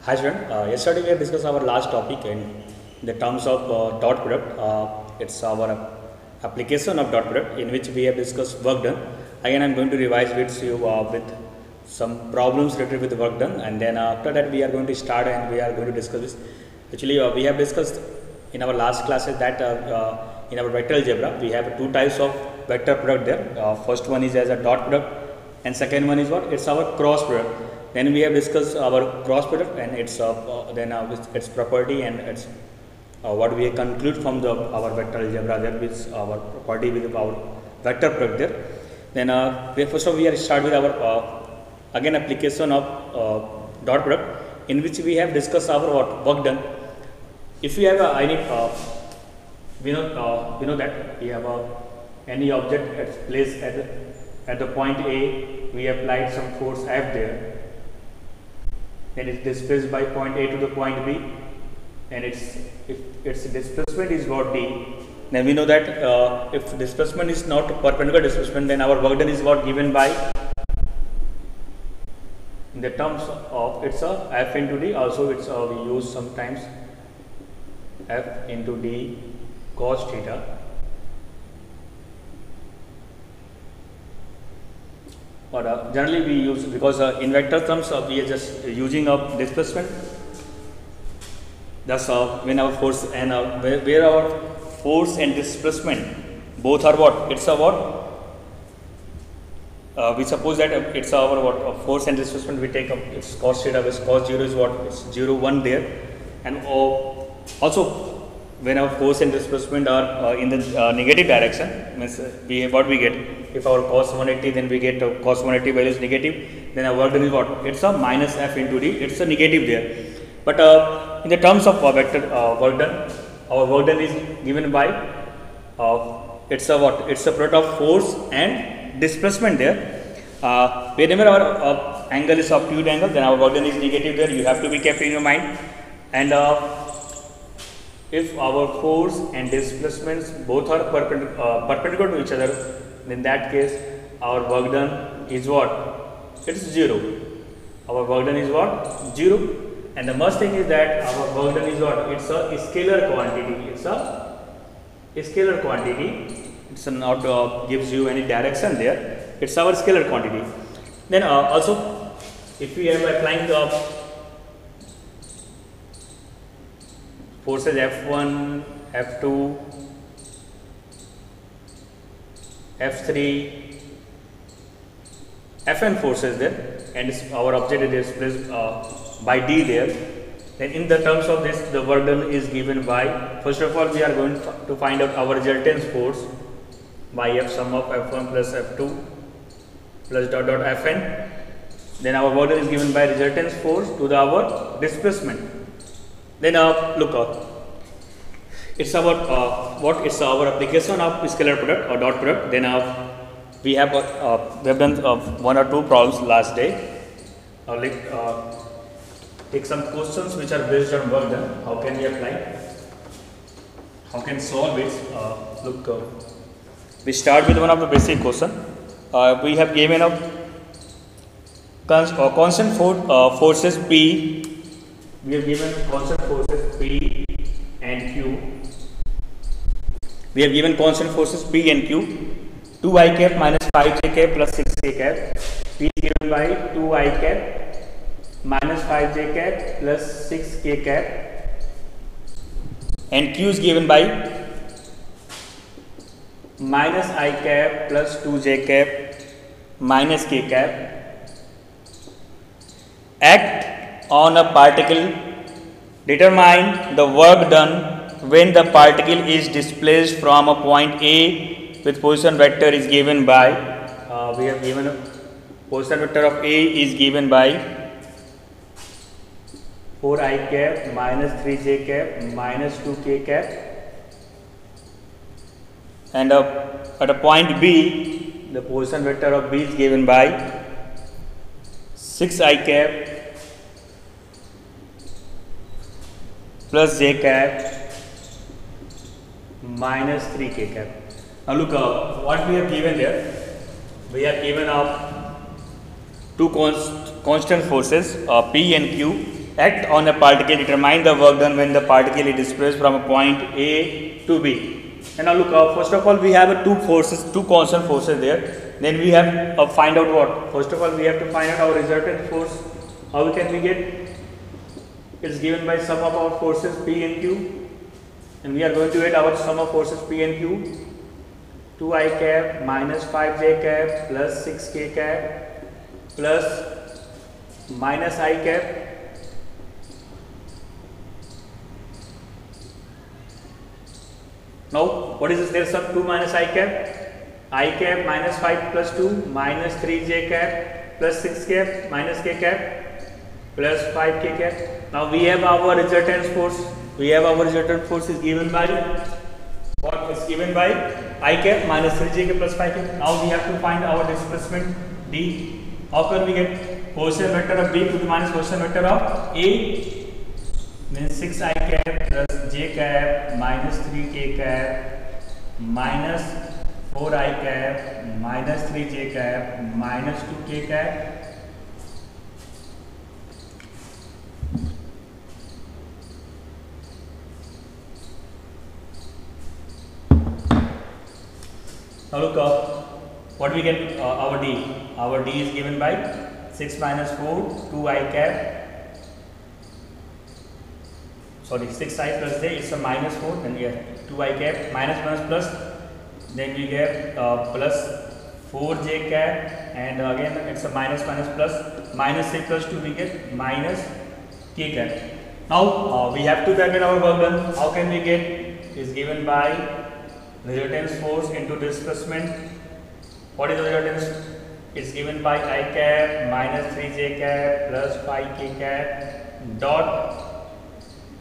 Hi student, yesterday we have discussed our last topic in the terms of dot product. It's our application of dot product in which we have discussed work done. Again I am going to revise with you with some problems related with the work done, and then after that we are going to start and we are going to discuss this. Actually we have discussed in our last classes that in our vector algebra we have two types of vector product there. First one is as a dot product and second one is what? It's our cross product. Then we have discussed our cross product and its its property and its what we conclude from our vector algebra there with our property with our vector product there. Then first of all we are start with our again application of dot product in which we have discussed our work done. If we have any we know that we have any object placed at the point A, we applied some force F there. Then it's displaced by point A to the point B, and if its displacement is what D, then we know that if displacement is not perpendicular displacement, then our work done is what given by in the terms of it's a F into D. Also it's we use sometimes F into D cos theta. But generally we use, because in vector terms we are just using of displacement. Thus when our force and where our force and displacement both are what? It's a what? We suppose that it's our what force and displacement we take up it's cos theta, which cos 0 is what? It's 0 1 there, and also when our force and displacement are in the negative direction, means what we get, if our cos 180 then we get cos 180 value is negative, then our work done is what? It's a minus F into D, it's a negative there. But in the terms of vector work done, our work done is given by it's a what? It's a product of force and displacement there. Whenever our angle is obtuse angle, then our work done is negative there, you have to be kept in your mind. And if our force and displacements both are perpendicular to each other, in that case our work done is what? It's 0. Our work done is what? 0. And the must thing is that our work done is what? It's a scalar quantity. It's a scalar quantity. It's not gives you any direction there. It's our scalar quantity. Then also if we are applying the forces F1, F2, F3, Fn forces there, and our object is displaced by D there. Then in the terms of this, the work done is given by, first of all we are going to find out our resultance force by F sum of F1 plus F2 plus dot dot Fn. Then our work done is given by resultance force to our displacement. Then look, it's about what? It's our application of scalar product or dot product. Then we have done one or two problems last day. Take some questions which are based on work done. How can we apply? How can solve it? We start with one of the basic question. We have given a constant forces P. We have given constant forces P and Q. We have given constant forces P and Q. 2i cap minus 5j cap plus 6k cap. P is given by 2i cap minus 5j cap plus 6k cap. And Q is given by minus I cap plus 2j cap minus k cap. Act on a particle, determine the work done when the particle is displaced from a point A with position vector is given by, we have given a position vector of A is given by 4i cap minus 3j cap minus 2k cap, and at a point B the position vector of B is given by 6i cap plus j cap minus 3k cap. Now look what we have given there. We have given two constant forces P and Q act on a particle, determine the work done when the particle is displaced from a point A to B. And now look, first of all, we have two forces, two constant forces there. Then we have find out what? First of all, we have to find out our resultant force. How can we get? It's given by sum of our forces P and Q. And we are going to get our sum of forces P and Q. 2i cap minus 5j cap plus 6k cap plus minus I cap now what is this? There sum 2 minus I cap minus 5 plus 2 minus 3j cap plus 6 cap minus k cap plus 5k cap. Now we have our resultant force. Resultant force is given by what is given by I cap minus 3j cap plus 5 cap. Now we have to find our displacement D. How can we get position vector of B to the minus position vector of A? Means 6i cap plus j cap minus 3k cap minus 4i cap minus 3j cap minus 2k cap. Now look what we get our D. Our D is given by 6 minus 4 2i cap. Sorry, 6i plus j, it's a minus 4, then yeah, 2i cap, minus plus, then we get plus 4j cap, and again it's a minus plus, minus 6 plus 2, we get minus k cap. Now we have to calculate our work done. How can we get? Is given by resultant force into displacement. What is the resultance? It's given by I cap minus 3j cap plus 5k cap dot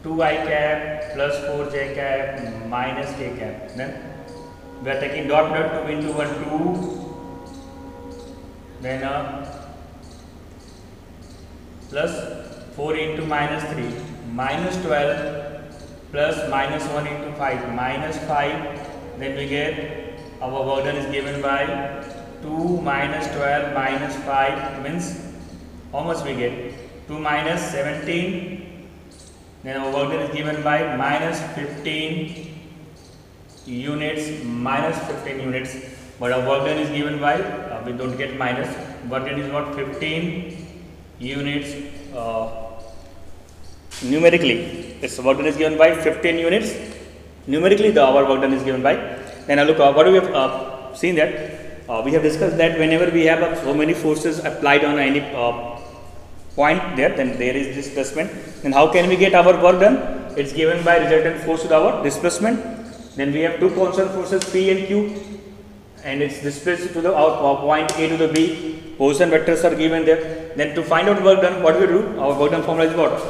2i cap plus 4j cap minus k cap. Then we are taking dot product 2 into 1 2, then plus 4 into minus 3 minus 12 plus minus 1 into 5 minus 5. Then we get our work done is given by 2 minus 12 minus 5 means how much we get? 2 minus 17. Then our work done is given by minus 15 units, minus 15 units. But our work done is given by, we don't get minus, work done is what? 15 units numerically. Its work done is given by 15 units. Numerically, our work done is given by. Then look, what we have seen that we have discussed that whenever we have so many forces applied on any point there, then there is displacement. Then how can we get our work done? It's given by resultant force to our displacement. Then we have two constant forces P and Q, and it's displaced to the point A to the B. Position vectors are given there. Then to find out work done, what we do? Our work done formula is what?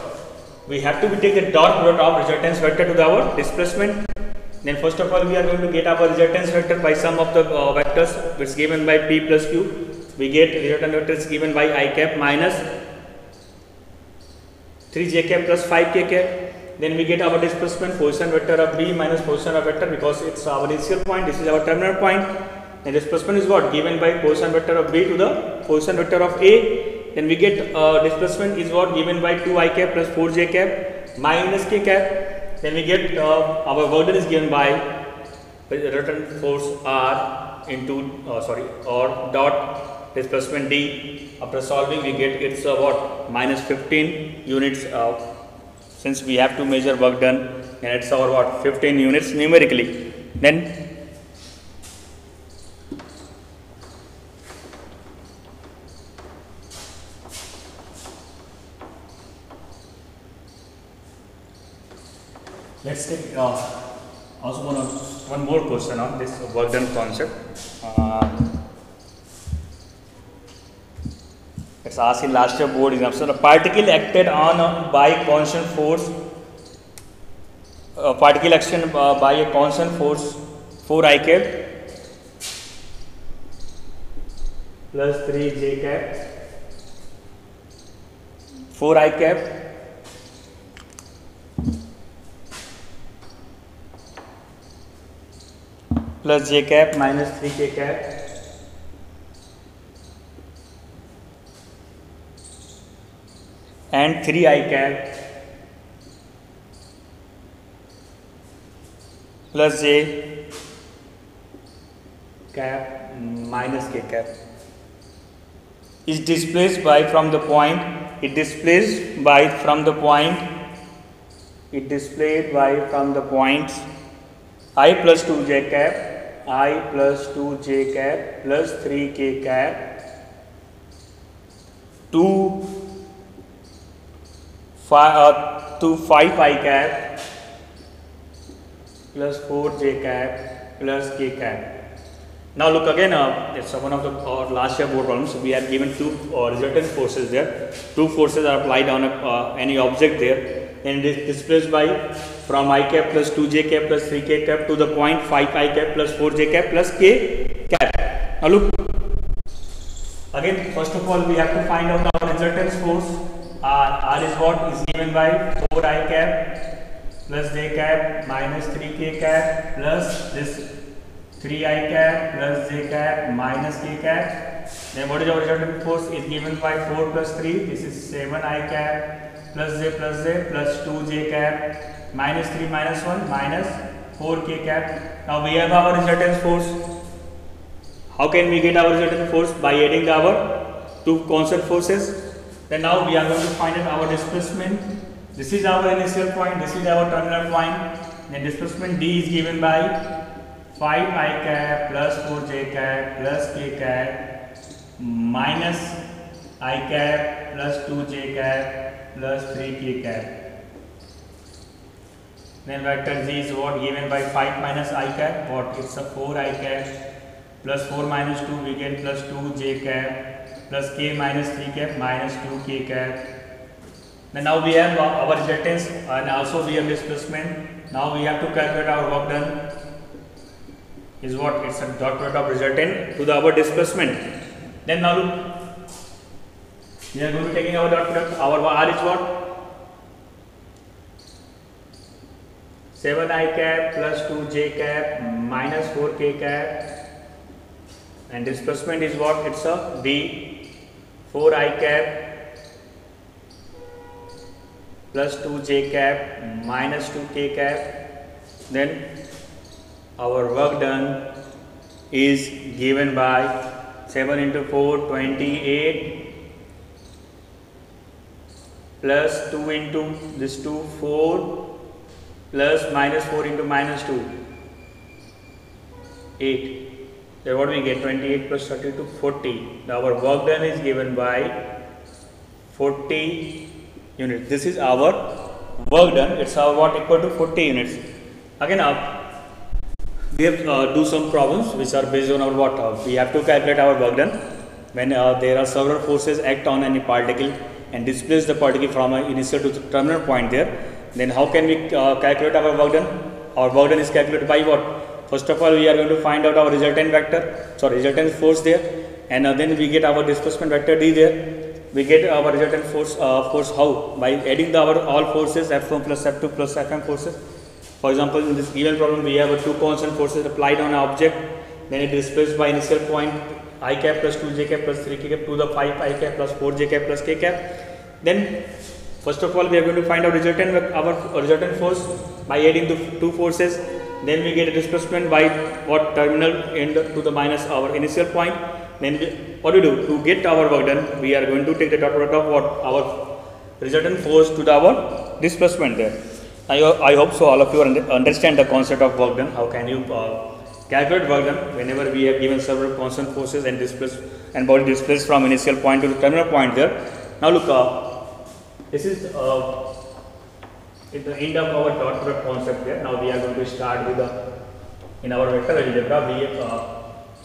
We have to take the dot product of resultance vector to our displacement. Then first of all, we are going to get our resultance vector by sum of the vectors, which is given by P plus Q. We get resultant vector is given by I cap minus 3j cap plus 5k cap. Then we get our displacement position vector of B minus position of vector, because it's our initial point, this is our terminal point. And displacement is what? Given by position vector of B to the position vector of A. Then we get displacement is what? Given by 2i cap plus 4j cap minus k cap. Then we get our work done is given by resultant force R into or dot displacement D. After solving, we get it's what? Minus 15 units. Since we have to measure work done, and it's our what? 15 units numerically. Then let's take also one more question on this work done concept. It's asked in last year board exam. So the particle acted on by constant force. Particle action by a constant force 4i cap plus 3j cap 4i cap plus j cap minus 3k cap and 3 I cap plus j cap minus k cap is displaced by from the point it displayed by from the points I plus 2j cap I plus 2j cap plus 3k cap to 5 I cap plus 4j cap plus k cap. Now look again, it's one of the last year board problems. We have given two resultant forces there. Two forces are applied on any object there, and it is displaced by from I cap plus 2j cap plus 3k cap to the point 5 I cap plus 4j cap plus k cap. Now look again. First of all, we have to find out our resultant force. R is what is given by 4 I cap plus j cap minus 3k cap plus this 3 I cap plus j cap minus k cap. Then what is our resultant force is given by 4 plus 3. This is 7 I cap plus j plus 2 j cap minus 3 minus 1 minus 4 k cap. Now we have our resultant force. How can we get our resultant force? By adding our two constant forces. Then now we are going to find out our displacement. This is our initial point. This is our terminal point. Then displacement d is given by 5 I cap plus 4j cap plus k cap minus I cap plus 2j cap plus 3k cap. Then vector z is what given by 5 minus I cap. What? It's a 4 I cap plus 4 minus 2 we get plus 2j cap plus k minus 3 cap minus 2k cap. Then now we have our resultants and also we have displacement. Now we have to calculate our work done. Is what? It's a dot product of resultant to the our displacement. Then now look, we are going to be taking our dot product. Our R is what? 7 I cap plus 2j cap minus 4k cap, and displacement is what? It's a D 4 I cap plus 2j cap minus 2k cap. Then our work done is given by 7 into 4 28 plus 2 into this 2 4 plus minus 4 into minus 2 8. Then what we get? 28 plus 32 40. Our work done is given by 40 units. This is our work done. It's our what equal to 40 units. Again we have do some problems which are based on our what we have to calculate our work done when there are several forces act on any particle and displace the particle from an initial to the terminal point there. Then how can we calculate our work done? Our work done is calculated by what? First of all, we are going to find out our resultant resultant force there, and then we get our displacement vector d there. We get our resultant force how? By adding our all forces F1 plus F2 plus Fm forces. For example, in this given problem, we have two constant forces applied on an object. Then it is displaced by initial point I cap plus 2j cap plus 3k cap to the 5 I cap plus 4j cap plus k cap. Then first of all, we are going to find out our resultant force by adding the two forces. Then we get a displacement by what? Terminal end to the minus our initial point. Then what do we do? To get our work done, we are going to take the dot product of what? Our resultant force to the our displacement there. I hope so all of you understand the concept of work done. How can you calculate work done whenever we have given several constant forces and body displaced from initial point to the terminal point there. Now look, this is at the end of our dot product concept here. Now we are going to start with in our vector algebra.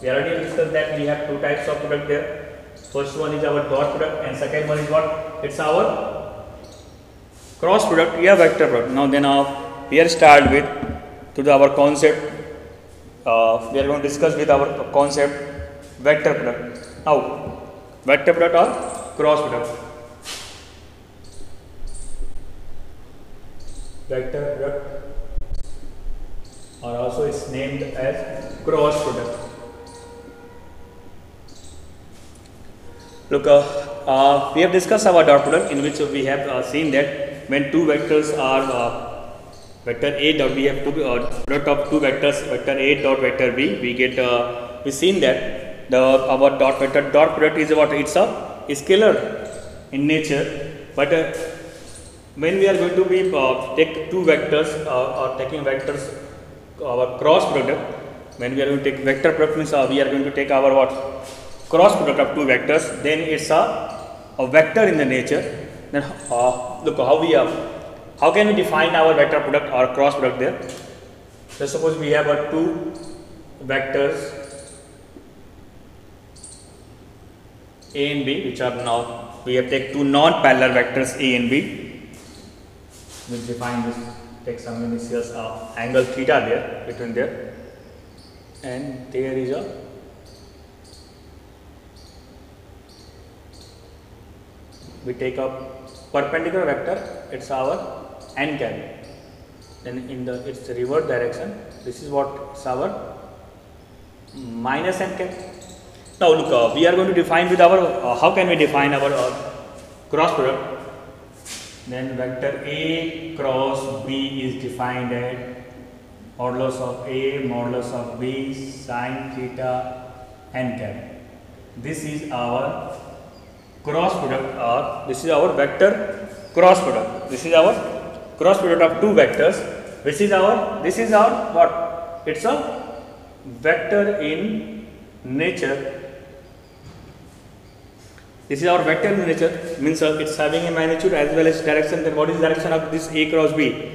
We already discussed that we have two types of product there. First one is our dot product and second one is what? It's our cross product, vector product. Now then we are start with our concept. We are going to discuss with our concept vector product. Now vector product or cross product. Vector product or also is named as cross product. Look, we have discussed our dot product, in which we have seen that when two vectors are vector A dot, we have two product of two vectors, vector A dot vector B, we get we seen that our dot product is what? It's a scalar in nature, but when we are going to be take two vectors or taking vectors, our cross product, when we are going to take vector product means we are going to take our what? Cross product of two vectors, then it's a vector in the nature. Then look how can we define our vector product or cross product there? Let's suppose we have two vectors A and B, which are now, we have take two non-parallel vectors A and B. We'll define this, take some initial angle theta there, between there, and there is a we take a perpendicular vector, it's our n cap, then in the its reverse direction, this is what is our minus n cap. Now look, we are going to define with our how can we define our cross product? Then vector A cross B is defined as modulus of A modulus of B sin theta n cap. This is our cross product, or this is our vector cross product. This is our cross product of two vectors. This is our what? It's a vector in nature. This is our vector in nature, means it's having a magnitude as well as direction. Then what is the direction of this A cross B?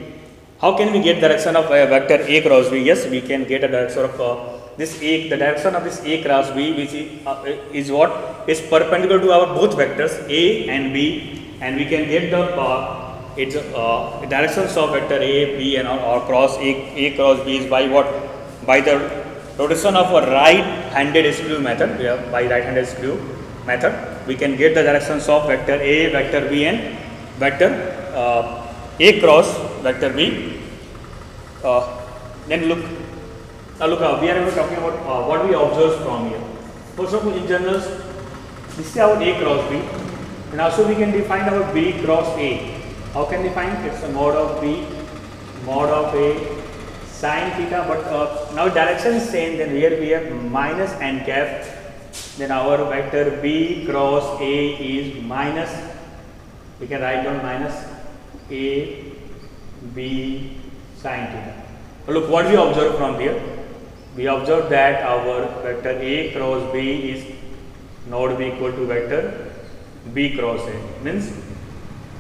How can we get direction of a vector A cross B? Yes, we can get a direction of this A. The direction of this A cross B, which is what? Is perpendicular to our both vectors A and B, and we can get the directions of vector A, B, and or cross A cross B is by what? By the rotation of a right-handed screw method. By right-handed screw method, we can get the directions of vector A, vector B, and vector A cross vector B. Then look, we are talking about what we observe from here. First of all, in general, this is our A cross B, and also we can define our B cross A. How can we find? It's a mod of B, mod of A, sin theta, but now direction is same. Then here we have minus n cap. Then our vector B cross A is minus, we can write down minus A B sin theta. Look what we observe from here. We observe that our vector A cross B is not be equal to vector B cross A. Means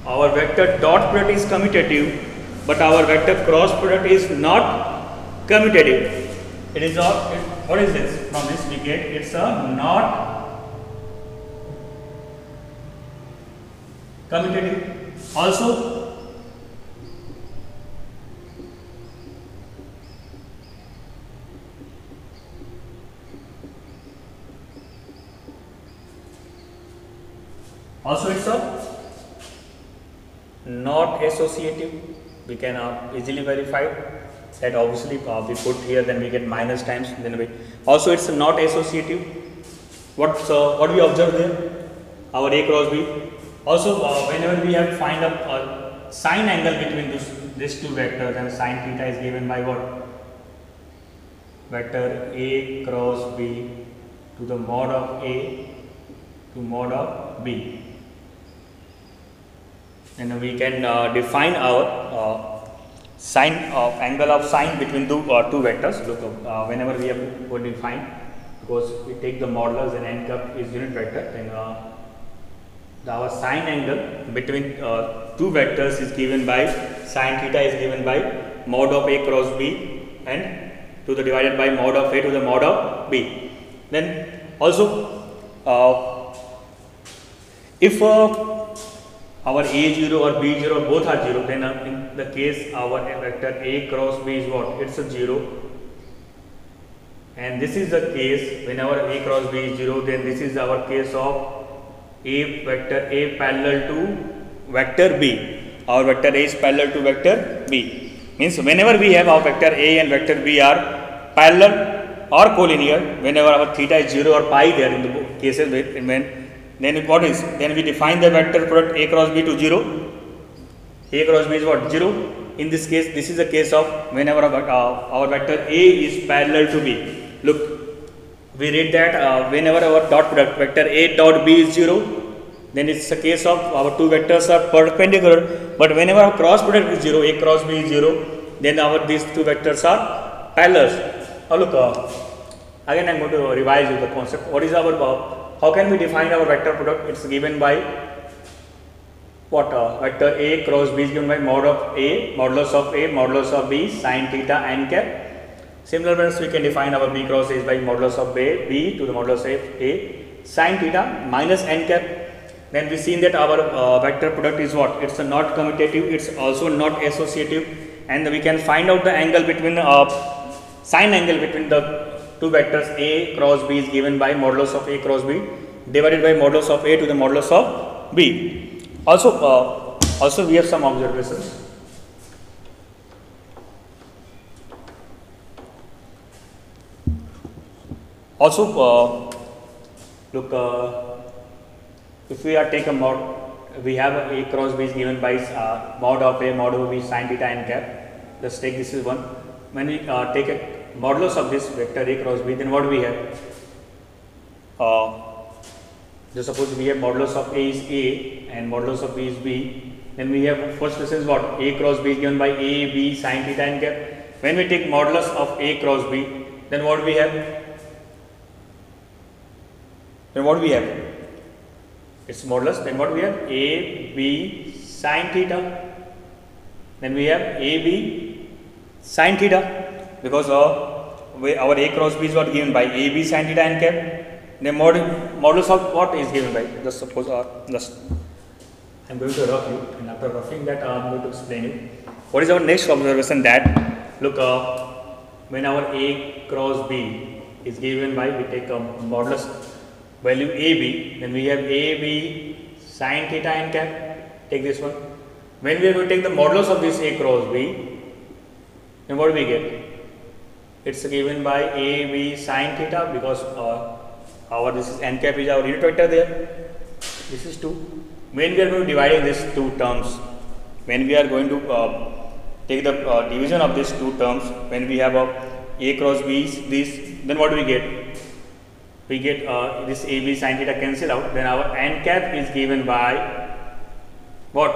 our vector dot product is commutative, but our vector cross product is not commutative. It is not. What is this? From this we get it's a not commutative. Also it's a not associative. We can easily verify that. Obviously we put here, then we get minus times, then we also it's not associative. What we observe there? Our A cross B. Also whenever we have find a sine angle between these two vectors, and sin theta is given by what? Vector A cross B to the mod of A to mod of B. And we can define our sine angle of sine between two vectors. Look, whenever we have to define, because we take the modulus and n cap is unit vector, then our sine angle between two vectors is given by sin theta is given by mod of A cross B and to the divided by mod of A to the mod of B. Then also if our A0 or B0 both are 0, then in the case our vector A cross B is what? It's a 0. And this is the case when our A cross B is 0, then this is our case of A vector A parallel to vector B. Our vector A is parallel to vector B. Means whenever we have our vector A and vector B are parallel or collinear, whenever our theta is 0 or pi there in the cases when Then what is? Then we define the vector product A cross B to 0. A cross B is what? 0. In this case, this is the case of whenever our vector A is parallel to B. Look, we read that whenever our dot product vector A dot B is 0, then it's a case of our two vectors are perpendicular. But whenever our cross product is 0, A cross B is 0, then these two vectors are parallel. Now look, again I am going to revise you the concept. What is our how can we define our vector product? It's given by what? Vector A cross B is given by mod of A, modulus of B, sin theta n cap. Similarly, we can define our B cross A is by modulus of B to the modulus of A, sin theta minus n cap. Then we seen that our vector product is what? It's not commutative, it's also not associative, and we can find out the angle between sine angle between the two vectors A cross B is given by modulus of A cross B divided by modulus of A to the modulus of B. Also we have some observations. Also look, if we are take a mod, we have A cross B is given by mod of A mod of B sin theta n cap. Let's take this is one. When we take a modulus of this vector A cross B, then what we have? Just suppose we have modulus of A is A and modulus of B is B. Then we have first question is what? A cross B is given by A B sin theta n cap. When we take modulus of A cross B, then what we have? Then what we have? It's modulus. Then what we have? A B sin theta. Then we have A B sin theta, because our A cross B is what given by A B sin theta n cap. Then modulus of what is given by? Just suppose I'm going to rough you, and after roughing that I'm going to explain you. What is our next observation? That look, when our A cross B is given by, we take a modulus value A B, then we have A B sin theta n cap. Take this one. When we are going to take the modulus of this A cross B, then what do we get? It's given by A B sin theta, because this is n cap is our unit vector there. This is 2. When we are going to divide these two terms, when we are going to take the division of these two terms, when we have A cross B is this, then what do we get? We get this A B sin theta cancel out. Then our n cap is given by what?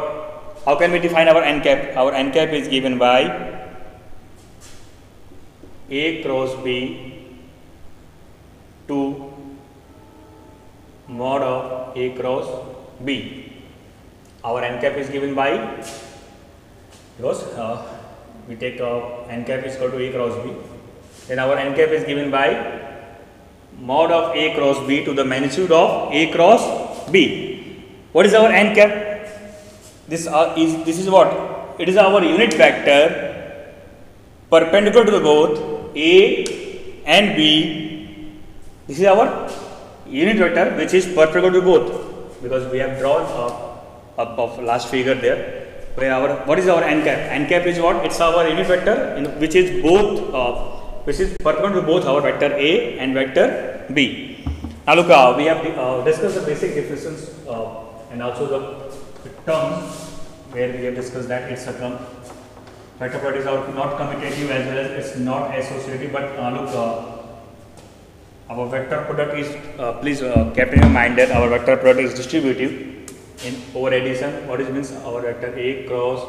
How can we define our n cap? Our n cap is given by A cross B to mod of A cross B. Our n cap is given by, because we take n cap is equal to A cross B. Then our n cap is given by mod of A cross B to the magnitude of A cross B. What is our n cap? This is what? It is our unit vector perpendicular to the both A and B. This is our unit vector which is perpendicular to both, because we have drawn of last figure there. Where what is our n cap? N cap is what? It's our unit vector which is both which is perpendicular to both our vector A and vector B. Now look, we have discussed the basic definitions and also the terms, where we have discussed that it's a term. Vector product is not commutative as well as it's not associative. But look, our vector product is please keep in your mind that our vector product is distributive in over addition. What it means? Our vector A cross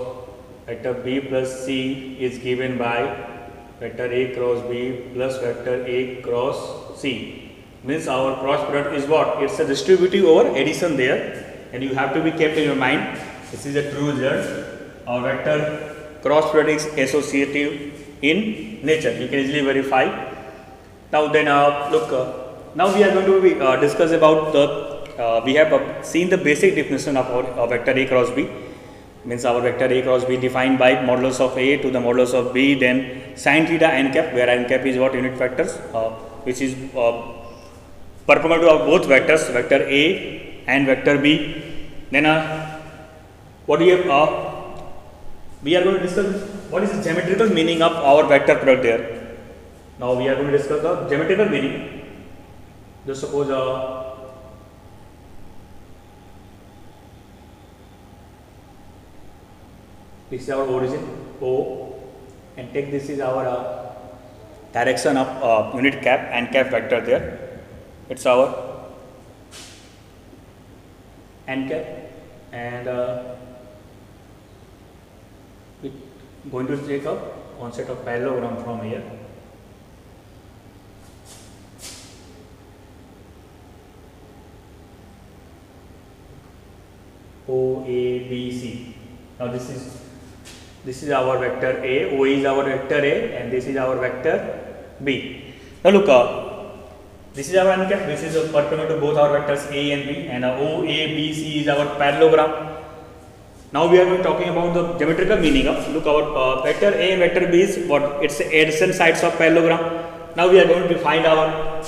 vector B plus C is given by vector A cross B plus vector A cross C. Means our cross product is what? It's a distributive over addition there, and you have to be kept in your mind. This is a true result. Our vector cross product is associative in nature. You can easily verify. Now then, look. Now we are going to be discuss about the. We have seen the basic definition of our vector A cross B. Means our vector A cross B defined by modulus of A to the modulus of B, then sin theta n cap, where n cap is what? Unit vectors, which is perpendicular to both vectors, vector A and vector B. Then what do you have? We are going to discuss what is the geometrical meaning of our vector product there. Now we are going to discuss the geometrical meaning. Just suppose This is our origin O, and take this is our direction of unit cap and cap vector there. It's our n cap, and we're going to take up one set of parallelogram from here. O, A, B, C. Now this is our vector A. O is our vector A, and this is our vector B. Now look, this is our n cap. This is perpendicular to both our vectors A and B, and O, A, B, C is our parallelogram. Now we are going talking about the geometrical meaning of, look, our vector A and vector B is what? It's the adjacent sides of parallelogram. Now we are going to find our,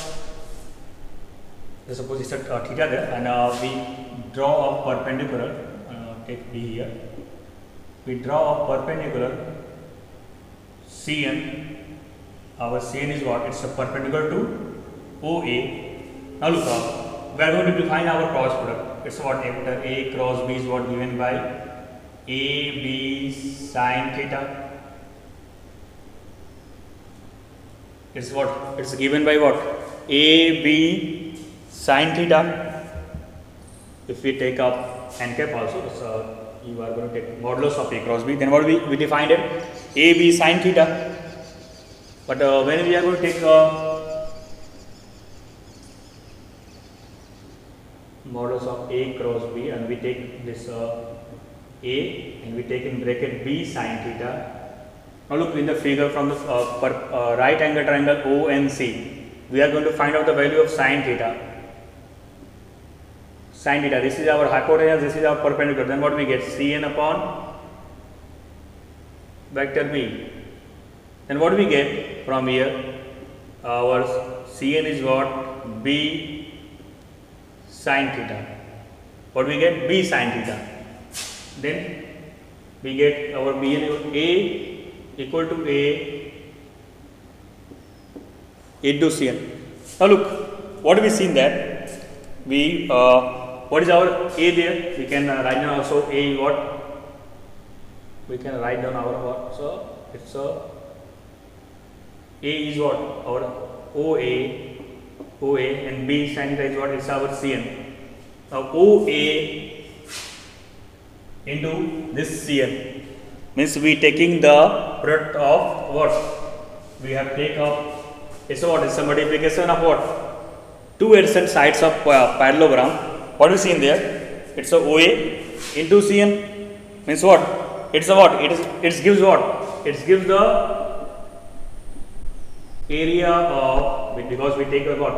suppose it's a theta there, and we draw a perpendicular, take B here, we draw a perpendicular CN. Our CN is what? It's a perpendicular to OA. Now look, we are going to define our cross product. It's what? Vector A cross B is what? Given by AB sine theta. It's what? It's given by what? AB sine theta. If we take up n cap also, so you are going to take modulus of A cross B, then what we defined it? AB sine theta. But when we are going to take modulus of A cross B, and we take this A and we take in bracket B sine theta. Now look in the figure from the right angle triangle ONC, we are going to find out the value of sine theta. Sine theta, this is our hypotenuse, this is our perpendicular, then what we get? Cn upon vector B. Then what we get from here? Our Cn is what? B sine theta. What we get? B sine theta. Then we get our Bn A equal to A into Cn. Now look, what we seen that we what is our A there? We can write down also A what? We can write down our what? So it's A is what? Our OA, and B sine theta is what? It's our Cn. Now OA into this Cn means we taking the product of what? We have take up, it's what? It's a multiplication of what? Two adjacent sides of parallelogram. What we see in there? It's a OA into Cn means what? It's a what? It gives what? It gives the area of, because we take a what?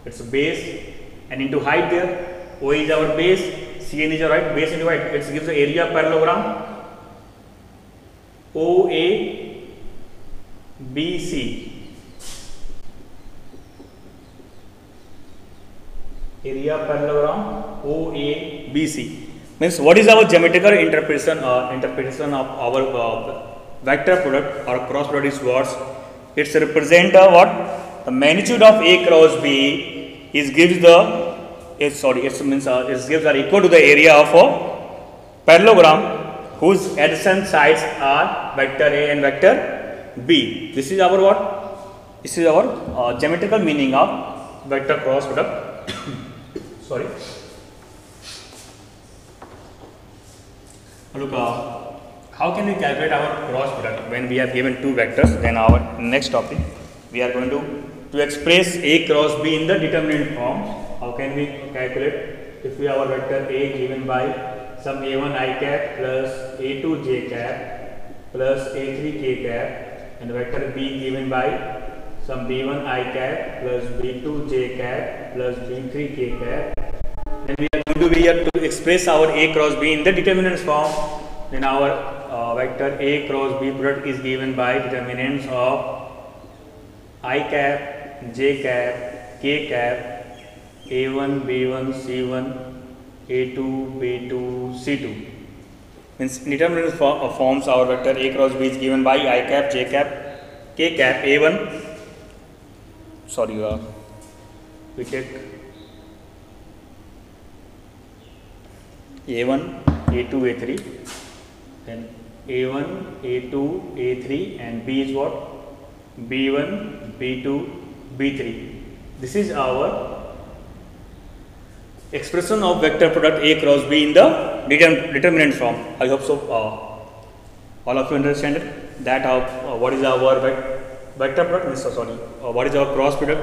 It's a base and into height there. OA is our base, Cn is our height, base into height. It gives the area of parallelogram OA BC. Area parallelogram OABC means what is our geometrical interpretation of our vector product or cross product is what? It's represent what? The magnitude of A cross B is gives the it gives are equal to the area of a parallelogram whose adjacent sides are vector A and vector B. This is our what? This is our geometrical meaning of vector cross product. Sorry. Look, how can we calculate our cross product when we have given two vectors? Then our next topic we are going to express A cross B in the determinant form. How can we calculate if we have our vector A given by some A1 I cap plus A2 j cap plus A3 k cap, and vector B given by some B1 I cap plus B2 j cap plus B3 k cap. Then we are going to be here to express our A cross B in the determinants form. Then our vector A cross B product is given by determinants of I cap, j cap, k cap, A1, B1, C1, A2, B2, C2. Means determinant forms our vector A cross B is given by I cap, j cap, k cap, A1. Sorry, we take A1, A2, A3, then A1, A2, A3, and B is what? B1, B2, B3. This is our expression of vector product A cross B in the determinant form. I hope so. All of you understand it, that what is our vector product? Sorry, what is our cross product?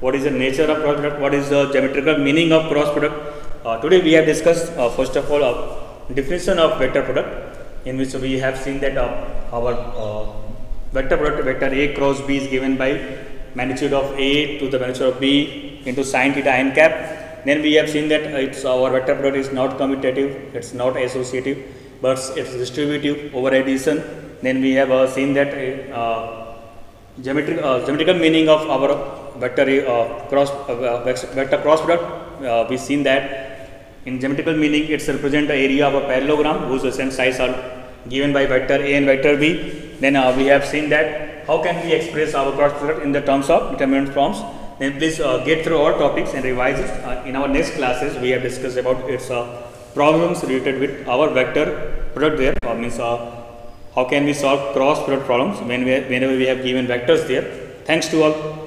What is the nature of cross product? What is the geometrical meaning of cross product? Today we have discussed first of all definition of vector product, in which we have seen that our vector product, vector A cross B, is given by magnitude of A to the magnitude of B into sin theta n cap. Then we have seen that our vector product is not commutative, it's not associative, but it's distributive over addition. Then we have seen that geometrical meaning of our vector cross product. We've seen that in geometrical meaning it's represent the area of a parallelogram whose ascent sides are given by vector A and vector B. Then we have seen that how can we express our cross product in the terms of determinant forms. Then please get through our topics and revise it. In our next classes we have discussed about its problems related with our vector product there, means how can we solve cross product problems whenever we have given vectors there. Thanks to all.